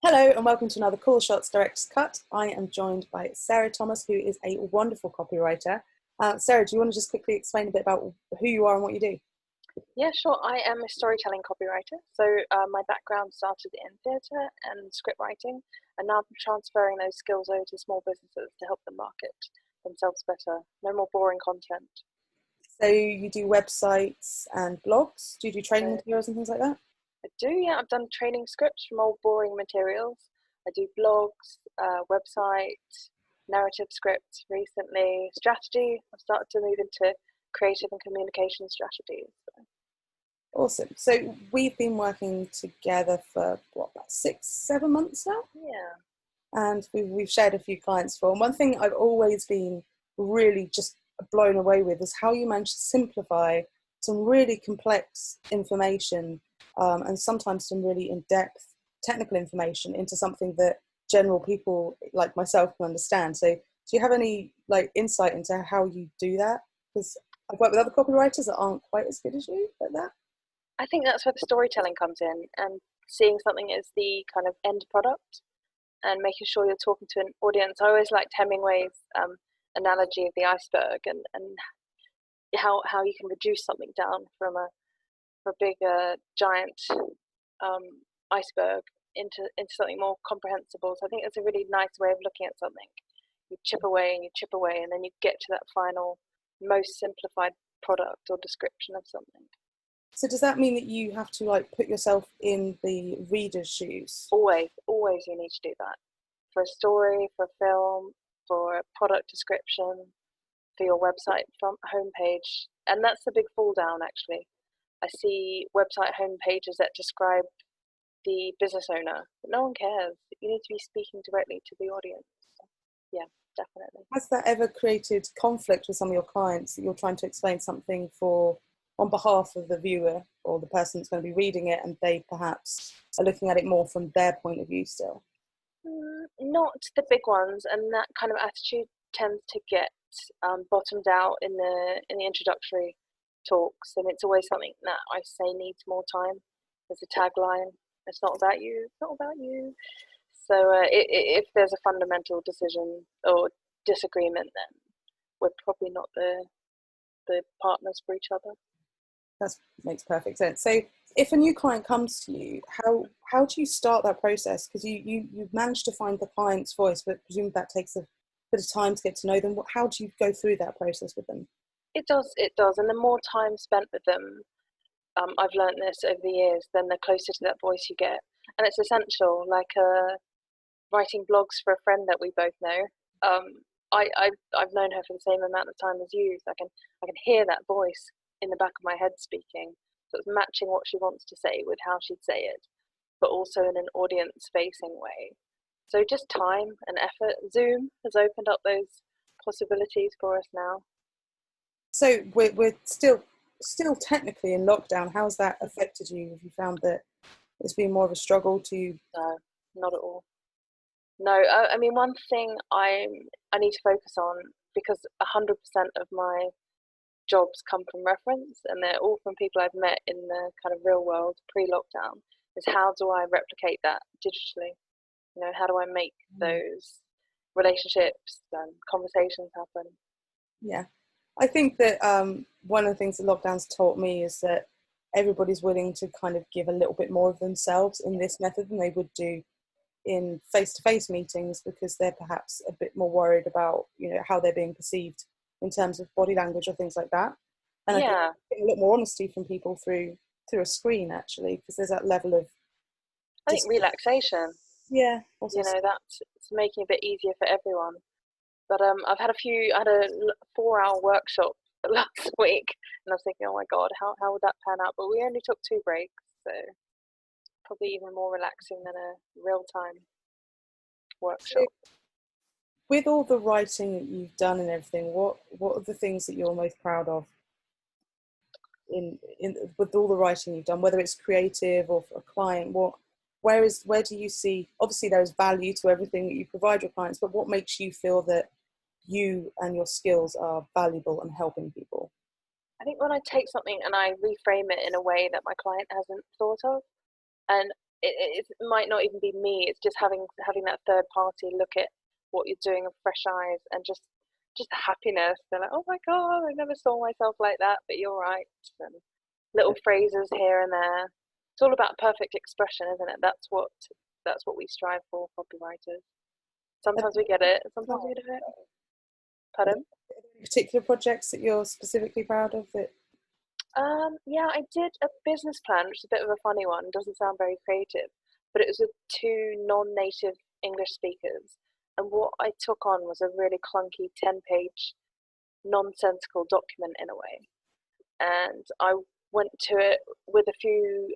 Hello and welcome to another Cool Shots Director's Cut. I am joined by Sarah Thomas, who is a wonderful copywriter. Sarah, do you want to just quickly explain a bit about who you are and what you do? Yeah, sure. I am a storytelling copywriter. So my background started in theatre and script writing, and now I'm transferring those skills over to small businesses to help them market themselves better. No more boring content. So you do websites and blogs. Do you do training So materials and things like that? I do, yeah. I've done training scripts from old boring materials. I do blogs, website, narrative scripts recently, strategy. I've started to move into creative and communication strategies. Awesome. So we've been working together for about 6, 7 months now, Yeah. and we've shared a few clients for. And one thing I've always been really just blown away with is how you manage to simplify some really complex information and sometimes some really in-depth technical information into something that general people like myself can understand. So do you have any insight into how you do that? Because I've worked with other copywriters that aren't quite as good as you at that. I think that's where the storytelling comes in, and seeing something as the kind of end product and making sure you're talking to an audience. I always liked Hemingway's analogy of the iceberg, and how you can reduce something down from a big giant um, iceberg into something more comprehensible. So I think it's a really nice way of looking at something. You chip away and you chip away, and then you get to that final, most simplified product or description of something. So does that mean that you have to put yourself in the reader's shoes? Always you need to do that. For a story, for a film, for a product description, for your website front homepage. And that's the big fall down actually. I see website homepages that describe the business owner, but no one cares. You need to be speaking directly to the audience. So, yeah, definitely. Has that ever created conflict with some of your clients that you're trying to explain something for on behalf of the viewer or the person that's going to be reading it, and they perhaps are looking at it more from their point of view still? Not the big ones, and that kind of attitude tends to get bottomed out in the introductory talks, and it's always something that I say needs more time. There's a tagline: "It's not about you. It's not about you." So if there's a fundamental decision or disagreement, then we're probably not the partners for each other. That makes perfect sense. So if a new client comes to you, how do you start that process? Because you've managed to find the client's voice, but presumably that takes a bit of time to get to know them. How do you go through that process with them? It does, and the more time spent with them, I've learned this over the years, then the closer to that voice you get. And it's essential, like writing blogs for a friend that we both know. Um, I've known her for the same amount of time as you, so I can hear that voice in the back of my head speaking. So it's matching what she wants to say with how she'd say it, but also in an audience facing way. So just time and effort. Zoom has opened up those possibilities for us now. So we're still technically in lockdown. How's that affected you? Have you found that it's been more of a struggle to? No, not at all. No, I mean, one thing I need to focus on, because 100% of my jobs come from reference, and they're all from people I've met in the kind of real world pre-lockdown, is how do I replicate that digitally? You know, how do I make those relationships and conversations happen? Yeah, I think that one of the things that lockdown's taught me is that everybody's willing to kind of give a little bit more of themselves in this method than they would do in face-to-face meetings, because they're perhaps a bit more worried about how they're being perceived in terms of body language or things like that. And I think Yeah, getting a lot more honesty from people through a screen, actually, because there's that level of I think relaxation, yeah, also you know, that's it's making it a bit easier for everyone. But I had a 4 hour workshop last week, and I was thinking, oh my God, how would that pan out? But we only took 2 breaks, so probably even more relaxing than a real time so workshop. with all the writing that you've done and everything, what are the things that you're most proud of in with all the writing you've done, whether it's creative or for a client? Where do you see, obviously there's value to everything that you provide your clients, but what makes you feel that you and your skills are valuable and helping people? I think when I take something and I reframe it in a way that my client hasn't thought of, and it might not even be me. It's just having that third party look at what you're doing with fresh eyes, and just the happiness. They're like, oh my god, I never saw myself like that, but you're right. And little phrases here and there. It's all about perfect expression, isn't it? That's what we strive for, copywriters. Sometimes we get it, sometimes we don't. Pardon? Any particular projects that you're specifically proud of? Yeah, I did a business plan, which is a bit of a funny one. Doesn't sound very creative, but it was with two non-native English speakers. And what I took on was a really clunky 10-page nonsensical document in a way. And I went to it with a few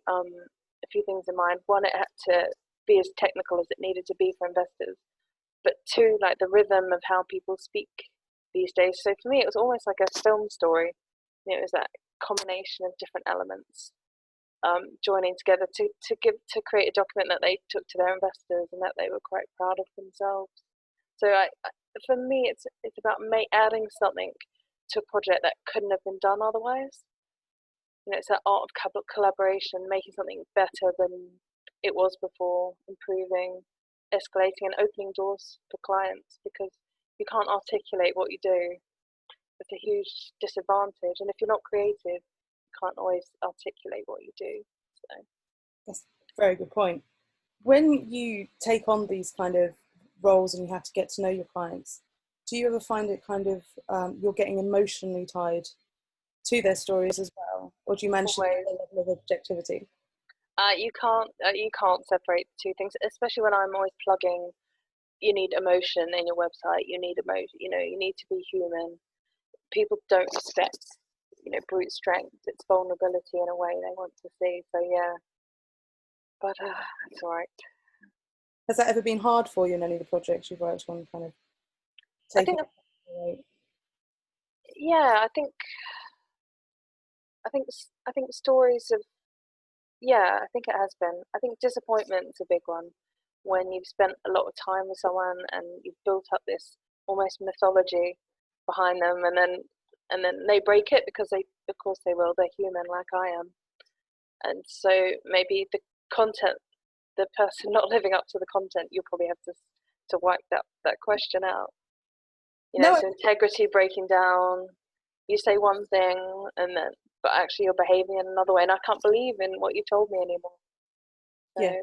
things in mind. One, it had to be as technical as it needed to be for investors. But two, like the rhythm of how people speak these days. So for me, it was almost like a film story. It was that combination of different elements joining together to create a document that they took to their investors and that they were quite proud of themselves. So for me, it's about adding something to a project that couldn't have been done otherwise. It's that art of collaboration, making something better than it was before, improving, escalating, and opening doors for clients, because you can't articulate what you do. It's a huge disadvantage, and if you're not creative, you can't always articulate what you do. So that's a very good point. When you take on these kind of roles and you have to get to know your clients, do you ever find it kind of you're getting emotionally tied to their stories as well, or do you manage to get a level of objectivity? You can't separate the two things, especially when I'm always plugging. You need emotion in your website. You need emotion. You need to be human. People don't expect brute strength. It's vulnerability in a way they want to see. So yeah, but it's all right. Has that ever been hard for you in any of the projects you've worked on? Kind of taking. Yeah, I think stories of. Yeah, I think it has been. I think disappointment's a big one. When you've spent a lot of time with someone and you've built up this almost mythology behind them, and then they break it because of course they will. They're human like I am, and so maybe the content, the person not living up to the content, you'll probably have to wipe that question out. So integrity breaking down. You say one thing but actually you're behaving in another way, and I can't believe in what you told me anymore. So, yeah,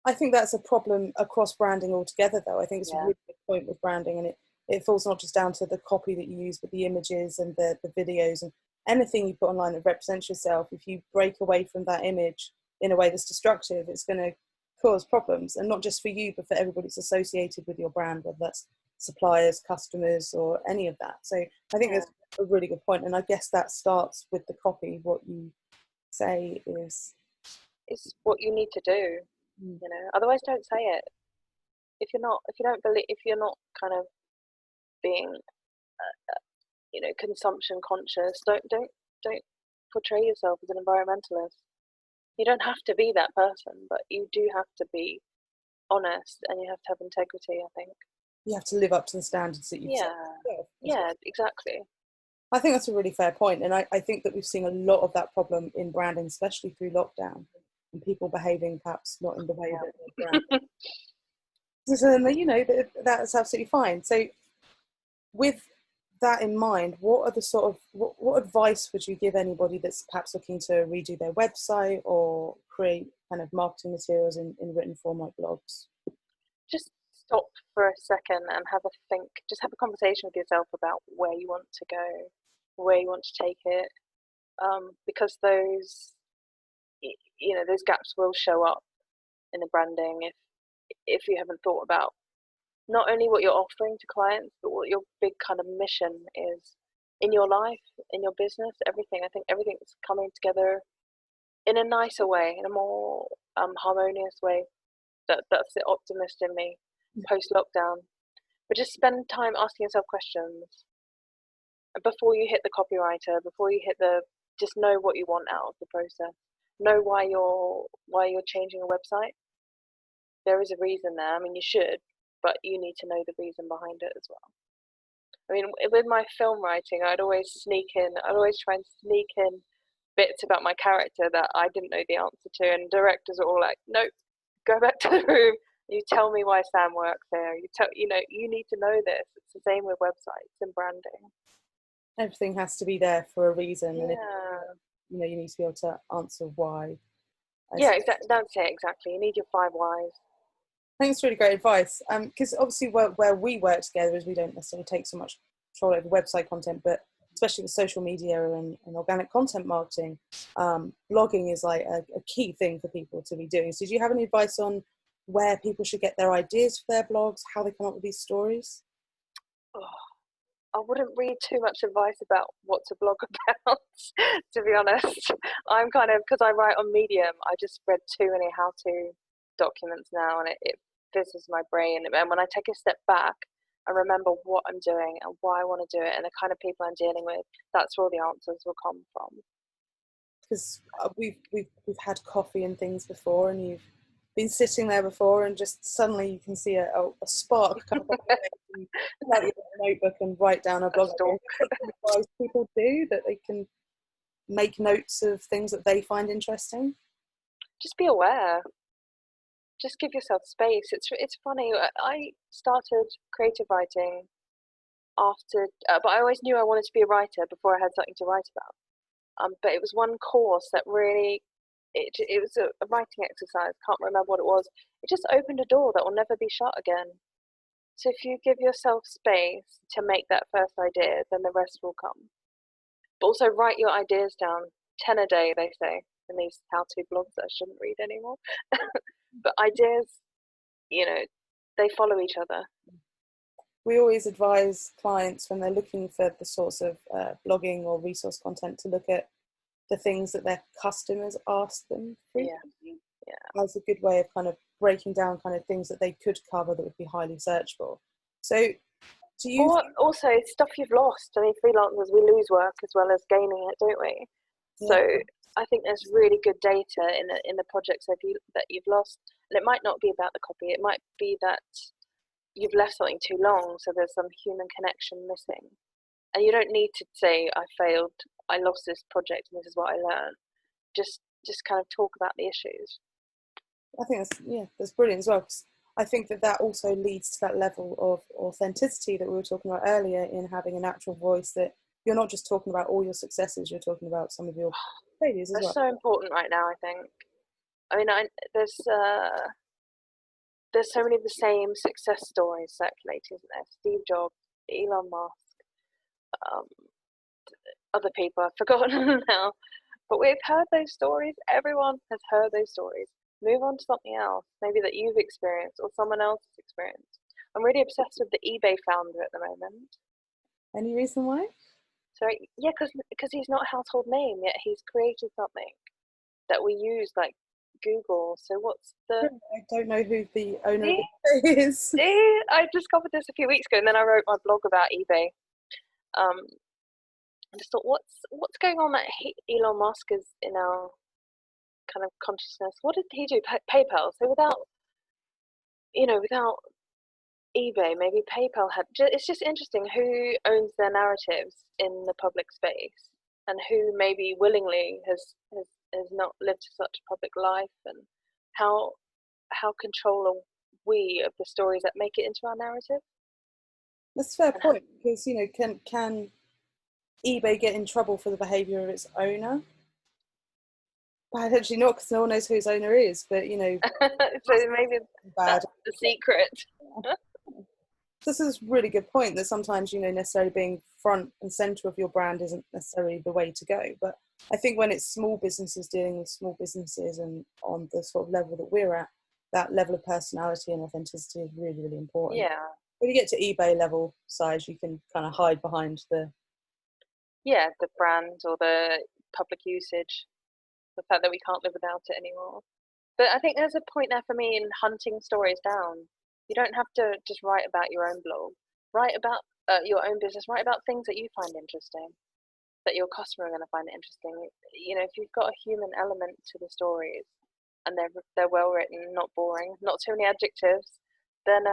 I think that's a problem across branding altogether, though. I think it's a really good point with branding, and it falls not just down to the copy that you use, but the images and the videos and anything you put online that represents yourself. If you break away from that image in a way that's destructive, it's going to cause problems, and not just for you, but for everybody that's associated with your brand, whether that's suppliers, customers, or any of that. So I think that's a really good point, and I guess that starts with the copy. What you say is what you need to do. Otherwise don't say it. If you're not kind of being consumption conscious, don't portray yourself as an environmentalist. You don't have to be that person, but you do have to be honest, and you have to have integrity. I think you have to live up to the standards that you've set. Yeah, exactly. I think that's a really fair point, and I think that we've seen a lot of that problem in branding, especially through lockdown, and people behaving perhaps not in the way that they're branding. So, that's absolutely fine. So with that in mind, what are the sort of what advice would you give anybody that's perhaps looking to redo their website or create kind of marketing materials in written form like blogs? Just stop for a second and have a think. Just have a conversation with yourself about where you want to go, where you want to take it, because those gaps will show up in the branding if you haven't thought about not only what you're offering to clients, but what your big kind of mission is in your life, in your business, everything. I think everything's coming together in a nicer way, in a more harmonious way. That's the optimist in me post-lockdown. But just spend time asking yourself questions before you hit the copywriter, just know what you want out of the process. Know why you're changing a website. There is a reason there. I mean, you should, but you need to know the reason behind it as well. I mean, with my film writing, I'd always try and sneak in bits about my character that I didn't know the answer to, and directors are all like, nope, go back to the room. You tell me why Sam works there. You need to know this. It's the same with websites and branding. Everything has to be there for a reason, and if, Yeah. you need to be able to answer why. Yeah, that's it, exactly. You need your 5 whys. I think it's really great advice, because obviously where we work together is we don't necessarily take so much control over website content, but especially with social media and organic content marketing, blogging is like a key thing for people to be doing. So do you have any advice on where people should get their ideas for their blogs, how they come up with these stories? Oh, I wouldn't read too much advice about what to blog about, to be honest. I'm kind of, because I write on Medium, I just read too many how-to documents now, and it fizzes my brain. And when I take a step back, I remember what I'm doing and why I want to do it and the kind of people I'm dealing with. That's where the answers will come from. Because we've had coffee and things before, and you've been sitting there before, and just suddenly you can see a spark come up and pull out your notebook and write down a blog. Advice people do that they can make notes of things that they find interesting. Just be aware. Just give yourself space. It's funny. I started creative writing after, but I always knew I wanted to be a writer before I had something to write about. But it was one course that really, it was a writing exercise. Can't remember what it was. It just opened a door that will never be shut again. So if you give yourself space to make that first idea, then the rest will come. But also write your ideas down. 10 a day, they say, in these how-to blogs that I shouldn't read anymore. But ideas, they follow each other. We always advise clients when they're looking for the sorts of blogging or resource content to look at the things that their customers ask them frequently. Yeah. As a good way of kind of breaking down kind of things that they could cover that would be highly searchable. So do you also stuff you've lost? I mean, freelancers, we lose work as well as gaining it, don't we? Yeah. So I think there's really good data in the projects that you've lost, and it might not be about the copy. It might be that you've left something too long, so there's some human connection missing. And you don't need to say, I failed, I lost this project, and this is what I learned. Just kind of talk about the issues. I think that's brilliant as well, because I think that also leads to that level of authenticity that we were talking about earlier, in having a natural voice, that you're not just talking about all your successes, you're talking about some of your failures as well. That's so important right now, I think. I mean, there's so many of the same success stories circulating, isn't there? Steve Jobs, Elon Musk, other people I've forgotten now. But we've heard those stories. Everyone has heard those stories. Move on to something else, maybe that you've experienced or someone else has experienced. I'm really obsessed with the eBay founder at the moment. Any reason why? So yeah, because he's not a household name yet. He's created something that we use, like Google. So what's the? I don't know who the owner is. I discovered this a few weeks ago, and then I wrote my blog about eBay. I just thought, what's going on that Elon Musk is in our kind of consciousness? What did he do? PayPal. So without eBay, maybe PayPal had. It's just interesting who owns their narratives in the public space, and who maybe willingly has not lived such a public life, and how control are we of the stories that make it into our narrative? That's a fair point, because can eBay get in trouble for the behaviour of its owner? Potentially not, because no one knows who his owner is, but so maybe that's the secret. This is a really good point, that sometimes necessarily being front and centre of your brand isn't necessarily the way to go. But I think when it's small businesses dealing with small businesses, and on the sort of level that we're at, that level of personality and authenticity is really, really important. Yeah. When you get to eBay level size, you can kind of hide behind the brand or the public usage, the fact that we can't live without it anymore. But I think there's a point there for me in hunting stories down. You don't have to just write about your own blog. Write about your own business. Write about things that you find interesting, that your customer are going to find interesting. If you've got a human element to the stories, and they're well written, not boring, not too many adjectives, then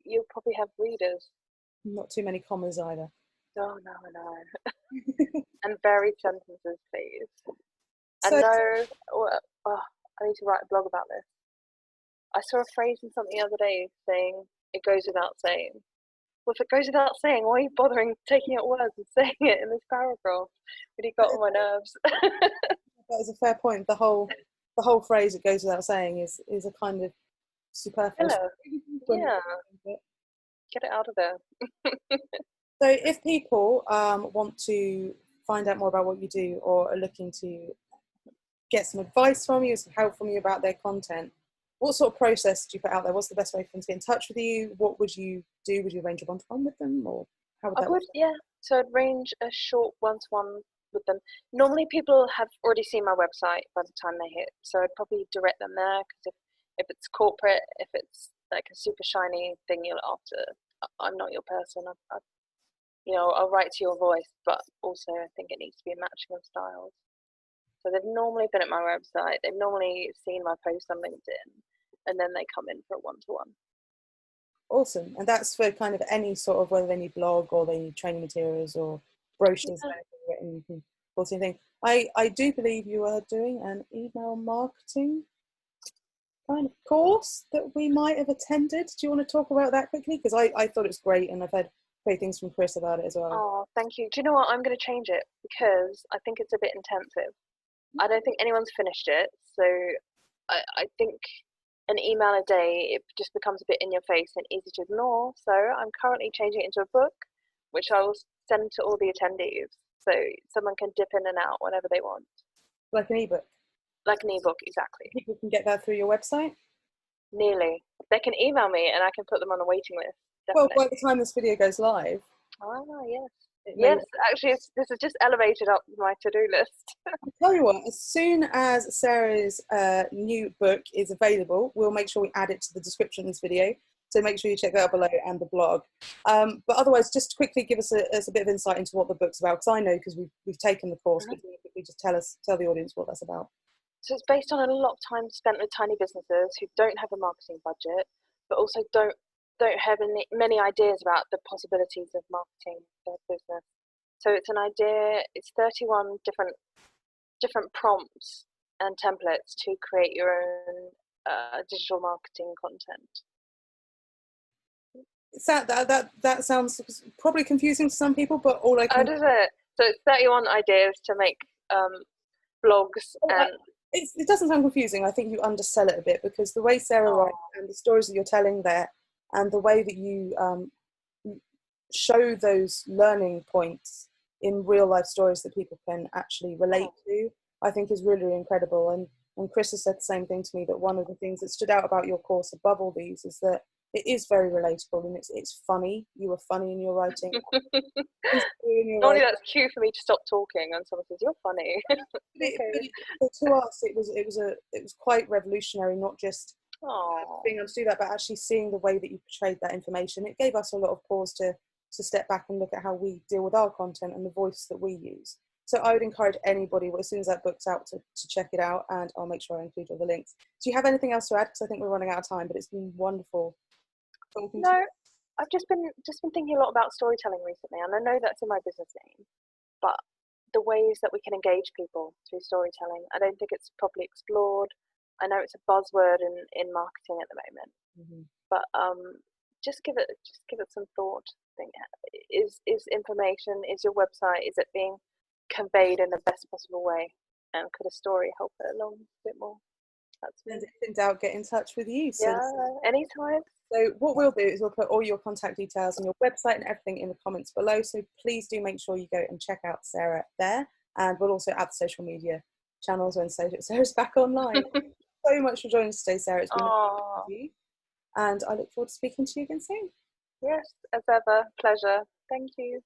you'll probably have readers. Not too many commas either. Oh no. And varied sentences, please. So, and I need to write a blog about this. I saw a phrase in something the other day saying it goes without saying. Well, if it goes without saying, why are you bothering taking out words and saying it in this paragraph? Really got on my nerves. That is a fair point. The whole phrase "it goes without saying" is a kind of superfluous. Hello. Yeah. Get it out of there. So if people want to find out more about what you do, or are looking to get some advice from you, some help from you about their content, what sort of process do you put out there? What's the best way for them to get in touch with you? What would you do? Would you arrange a one-to-one with them, or how would that work? Yeah. So I'd arrange a short one-to-one with them. Normally people have already seen my website by the time they hit, so I'd probably direct them there, because if it's corporate, if it's like a super shiny thing you're after, I'm not your person. I'll write to your voice, but also I think it needs to be a matching of styles. So they've normally been at my website, they've normally seen my post on LinkedIn, and then they come in for a one-to-one. Awesome. And that's for kind of any sort of, whether they need blog or they need training materials or brochures, written, you can put anything. I do believe you are doing an email marketing kind of course that we might have attended. Do you want to talk about that quickly? Because I thought it was great, and I've heard great things from Chris about it as well. Oh, thank you. Do you know what? I'm going to change it because I think it's a bit intensive. I don't think anyone's finished it, so I think an email a day, it just becomes a bit in your face and easy to ignore. So I'm currently changing it into a book, which I will send to all the attendees, so someone can dip in and out whenever they want. Like an ebook? Like an ebook, exactly. People can get that through your website? Nearly. They can email me and I can put them on the waiting list. Definitely. Well, by the time this video goes live. Ah, yes. Yes, actually, this is just elevated up my to-do list. I'll tell you what, as soon as Sarah's new book is available, we'll make sure we add it to the description of this video. So make sure you check that out below, and the blog. But otherwise, just quickly give us a bit of insight into what the book's about, because I know, because we've taken the course, but quickly just tell the audience what that's about. So it's based on a lot of time spent with tiny businesses who don't have a marketing budget, but also don't have many ideas about the possibilities of marketing their business. So it's an idea. It's 31 different prompts and templates to create your own digital marketing content. That sounds probably confusing to some people, but all I can. Oh, does it? So it's 31 ideas to make blogs and. It doesn't sound confusing. I think you undersell it a bit, because the way Sarah writes and the stories that you're telling there, and the way that you show those learning points in real life stories that people can actually relate to, I think is really, really incredible. And Chris has said the same thing to me, that one of the things that stood out about your course above all these is that it is very relatable, and it's funny. You were funny in your writing. Normally that's cue for me to stop talking and someone says, "You're funny." But to us, it was quite revolutionary, not just being able to do that, but actually seeing the way that you portrayed that information. It gave us a lot of pause to step back and look at how we deal with our content and the voice that we use. So I would encourage anybody, as soon as that book's out, to check it out, and I'll make sure I include all the links. Do you have anything else to add? Because I think we're running out of time, but it's been wonderful. No, I've just been thinking a lot about storytelling recently, and I know that's in my business name, but the ways that we can engage people through storytelling, I don't think it's properly explored. I know it's a buzzword in marketing at the moment, but just give it some thought. Think, is information, is your website, is it being conveyed in the best possible way, and could a story help it along a bit more? And if in doubt, get in touch with you. So anytime. So what we'll do is we'll put all your contact details and your website and everything in the comments below. So please do make sure you go and check out Sarah there. And we'll also add the social media channels when Sarah's back online. Thank you so much for joining us today, Sarah. It's been a pleasure with you. And I look forward to speaking to you again soon. Yes, as ever. Pleasure. Thank you.